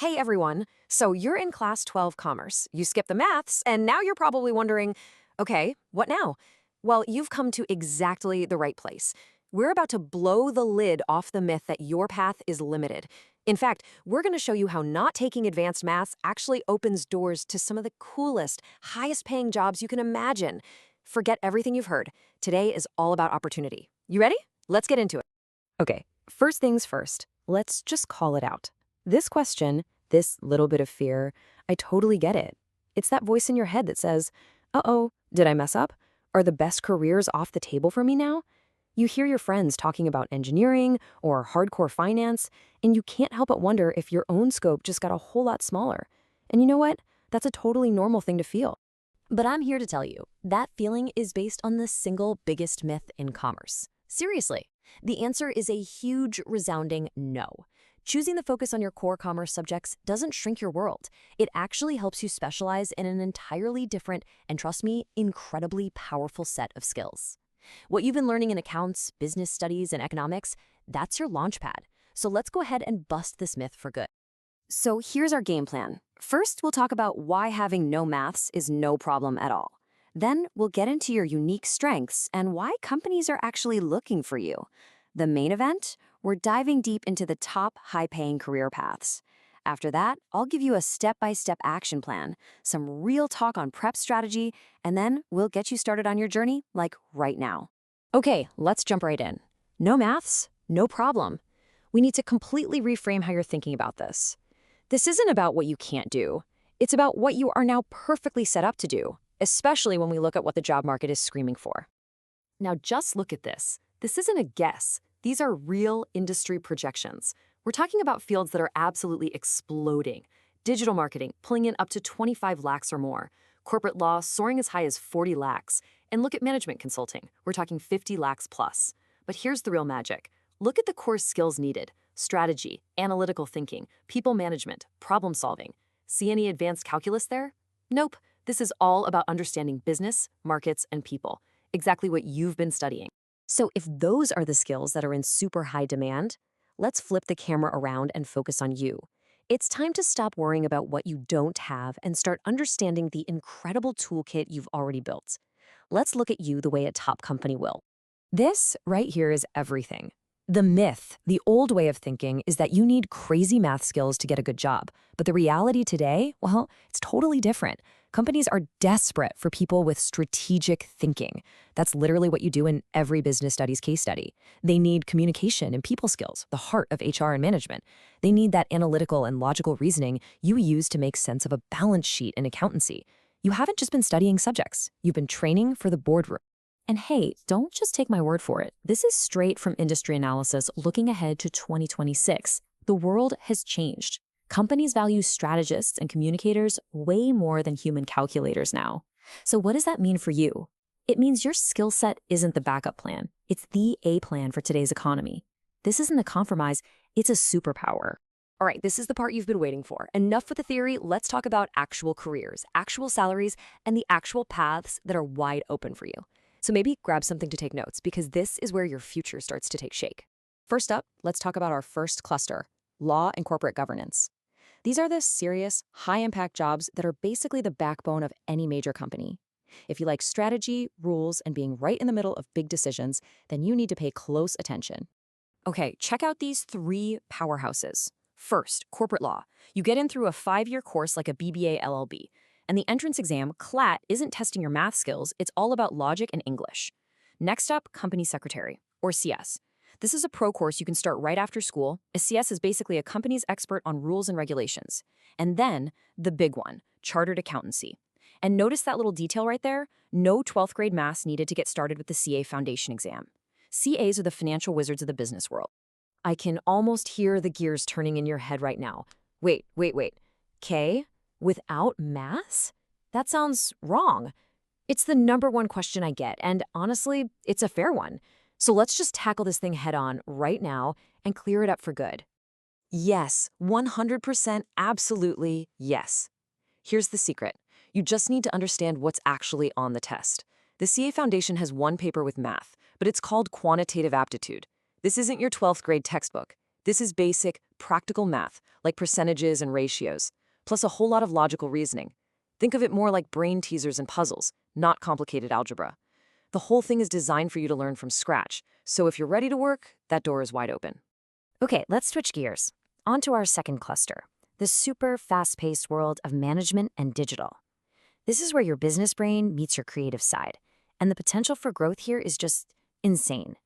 Hey everyone. So you're in class 12 commerce. You skipped the maths, and now you're probably wondering, okay, what now? Well, you've come to exactly the right place. We're about to blow the lid off the myth that your path is limited. In fact, we're going to show you how not taking advanced maths actually opens doors to some of the coolest, highest paying jobs you can imagine. Forget everything you've heard. Today is all about opportunity. You ready? Let's get into it. Okay, first things first, let's just call it out. This question, this little bit of fear, I totally get it. It's that voice in your head that says, uh-oh, did I mess up? Are the best careers off the table for me now? You hear your friends talking about engineering or hardcore finance, and you can't help but wonder if your own scope just got a whole lot smaller. And you know what? That's a totally normal thing to feel. But I'm here to tell you, that feeling is based on the single biggest myth in commerce. Seriously, the answer is a huge, resounding no. Choosing the focus on your core commerce subjects doesn't shrink your world. It actually helps you specialize in an entirely different, and trust me, incredibly powerful set of skills. What you've been learning in accounts, business studies, and economics, that's your launchpad. So let's go ahead and bust this myth for good. So here's our game plan. First, we'll talk about why having no maths is no problem at all. Then we'll get into your unique strengths and why companies are actually looking for you. The main event, we're diving deep into the top high-paying career paths. After that, I'll give you a step-by-step action plan, some real talk on prep strategy, and then we'll get you started on your journey, like right now. Okay, let's jump right in. No maths? No problem. We need to completely reframe how you're thinking about this. This isn't about what you can't do. It's about what you are now perfectly set up to do, especially when we look at what the job market is screaming for. Now just look at this. This isn't a guess. These are real industry projections. We're talking about fields that are absolutely exploding. Digital marketing pulling in up to 25 lakhs or more. Corporate law soaring as high as 40 lakhs. And look at management consulting. We're talking 50 lakhs plus. But here's the real magic. Look at the core skills needed. Strategy, analytical thinking, people management, problem solving. See any advanced calculus there? Nope. This is all about understanding business, markets, and people. Exactly what you've been studying. So if those are the skills that are in super high demand, let's flip the camera around and focus on you. It's time to stop worrying about what you don't have and start understanding the incredible toolkit you've already built. Let's look at you the way a top company will. This right here is everything. The myth, the old way of thinking, is that you need crazy math skills to get a good job. But the reality today, well, it's totally different. Companies are desperate for people with strategic thinking. That's literally what you do in every business studies case study. They need communication and people skills, the heart of HR and management. They need that analytical and logical reasoning you use to make sense of a balance sheet in accountancy. You haven't just been studying subjects. You've been training for the boardroom. And hey, don't just take my word for it. This is straight from industry analysis looking ahead to 2026. The world has changed. Companies value strategists and communicators way more than human calculators now. So what does that mean for you? It means your skill set isn't the backup plan. It's the A plan for today's economy. This isn't a compromise, it's a superpower. All right, this is the part you've been waiting for. Enough with the theory, let's talk about actual careers, actual salaries, and the actual paths that are wide open for you. So maybe grab something to take notes because this is where your future starts to take shape. First up, let's talk about our first cluster, law and corporate governance. These are the serious, high-impact jobs that are basically the backbone of any major company. If you like strategy, rules, and being right in the middle of big decisions, then you need to pay close attention. Okay, check out these three powerhouses. First, corporate law. You get in through a 5-year course like a BBA LLB. And the entrance exam, CLAT, isn't testing your math skills, it's all about logic and English. Next up, company secretary, or CS. This is a pro course you can start right after school. A CS is basically a company's expert on rules and regulations. And then, the big one, chartered accountancy. And notice that little detail right there? No 12th grade math needed to get started with the CA foundation exam. CAs are the financial wizards of the business world. I can almost hear the gears turning in your head right now. Wait. K? Without maths? That sounds wrong. It's the #1 question I get, and honestly, it's a fair one. So let's just tackle this thing head on right now and clear it up for good. Yes, 100%, absolutely yes. Here's the secret. You just need to understand what's actually on the test. The CA Foundation has one paper with math, but it's called quantitative aptitude. This isn't your 12th grade textbook. This is basic, practical math, like percentages and ratios, plus a whole lot of logical reasoning. Think of it more like brain teasers and puzzles, not complicated algebra. The whole thing is designed for you to learn from scratch, so if you're ready to work, that door is wide open. Okay, let's switch gears. On to our second cluster, the super fast-paced world of management and digital. This is where your business brain meets your creative side, and the potential for growth here is just insane.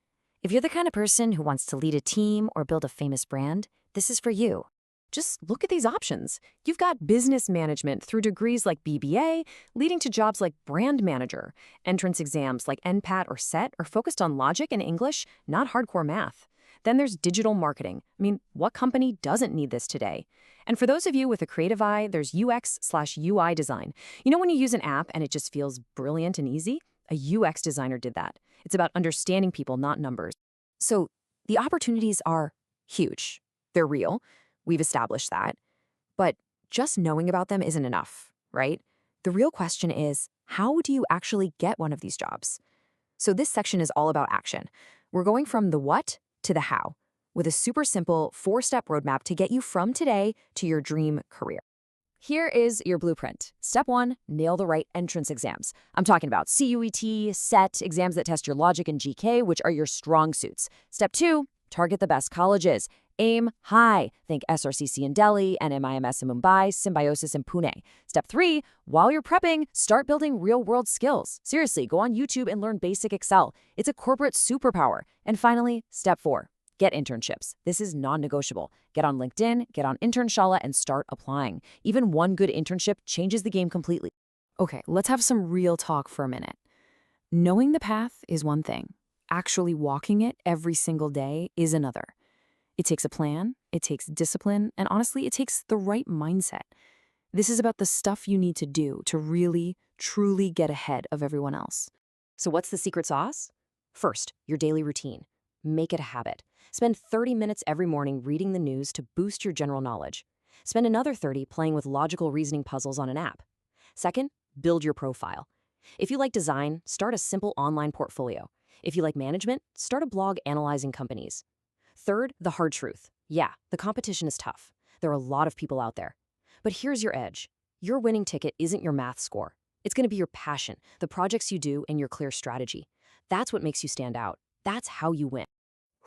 If you're the kind of person who wants to lead a team or build a famous brand, this is for you. Just look at these options. You've got business management through degrees like BBA, leading to jobs like brand manager. Entrance exams like NPAT or SET are focused on logic and English, not hardcore math. Then there's digital marketing. I mean, what company doesn't need this today? And for those of you with a creative eye, there's UX/UI design. You know when you use an app and it just feels brilliant and easy? A UX designer did that. It's about understanding people, not numbers. So the opportunities are huge. They're real. We've established that. But just knowing about them isn't enough, right? The real question is, how do you actually get one of these jobs? So this section is all about action. We're going from the what to the how, with a super simple 4-step roadmap to get you from today to your dream career. Here is your blueprint. Step 1, nail the right entrance exams. I'm talking about CUET, SET, exams that test your logic and GK, which are your strong suits. Step 2, target the best colleges. Aim high. Think SRCC in Delhi, NMIMS in Mumbai, Symbiosis in Pune. Step 3, while you're prepping, start building real-world skills. Seriously, go on YouTube and learn basic Excel. It's a corporate superpower. And finally, step 4, get internships. This is non-negotiable. Get on LinkedIn, get on Internshala, and start applying. Even one good internship changes the game completely. Okay, let's have some real talk for a minute. Knowing the path is one thing. Actually walking it every single day is another. It takes a plan, it takes discipline, and honestly, it takes the right mindset. This is about the stuff you need to do to really, truly get ahead of everyone else. So what's the secret sauce? First, your daily routine. Make it a habit. Spend 30 minutes every morning reading the news to boost your general knowledge. Spend another 30 playing with logical reasoning puzzles on an app. Second, build your profile. If you like design, start a simple online portfolio. If you like management, start a blog analyzing companies. Third, the hard truth. Yeah, the competition is tough. There are a lot of people out there. But here's your edge. Your winning ticket isn't your math score. It's going to be your passion, the projects you do, and your clear strategy. That's what makes you stand out. That's how you win.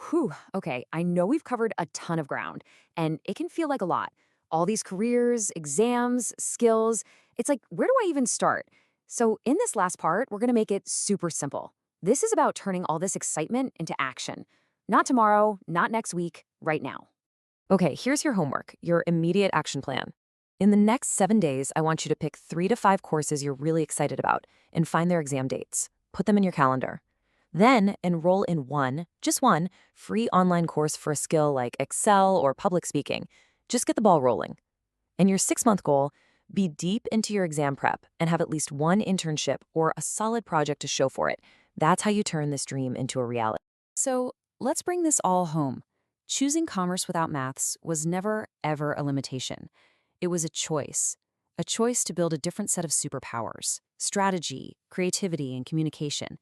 Whew, okay, I know we've covered a ton of ground, and it can feel like a lot. All these careers, exams, skills. It's like, where do I even start? So in this last part, we're going to make it super simple. This is about turning all this excitement into action. Not tomorrow, not next week, right now. Okay, here's your homework, your immediate action plan. In the next 7 days, I want you to pick 3 to 5 courses you're really excited about and find their exam dates. Put them in your calendar. Then enroll in just one, free online course for a skill like Excel or public speaking. Just get the ball rolling. And your 6-month goal, be deep into your exam prep and have at least one internship or a solid project to show for it. That's how you turn this dream into a reality. So let's bring this all home. Choosing commerce without maths was never, ever a limitation. It was a choice to build a different set of superpowers, strategy, creativity, and communication.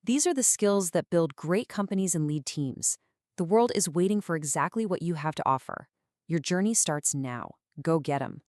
These are the skills that build great companies and lead teams. The world is waiting for exactly what you have to offer. Your journey starts now. Go get 'em.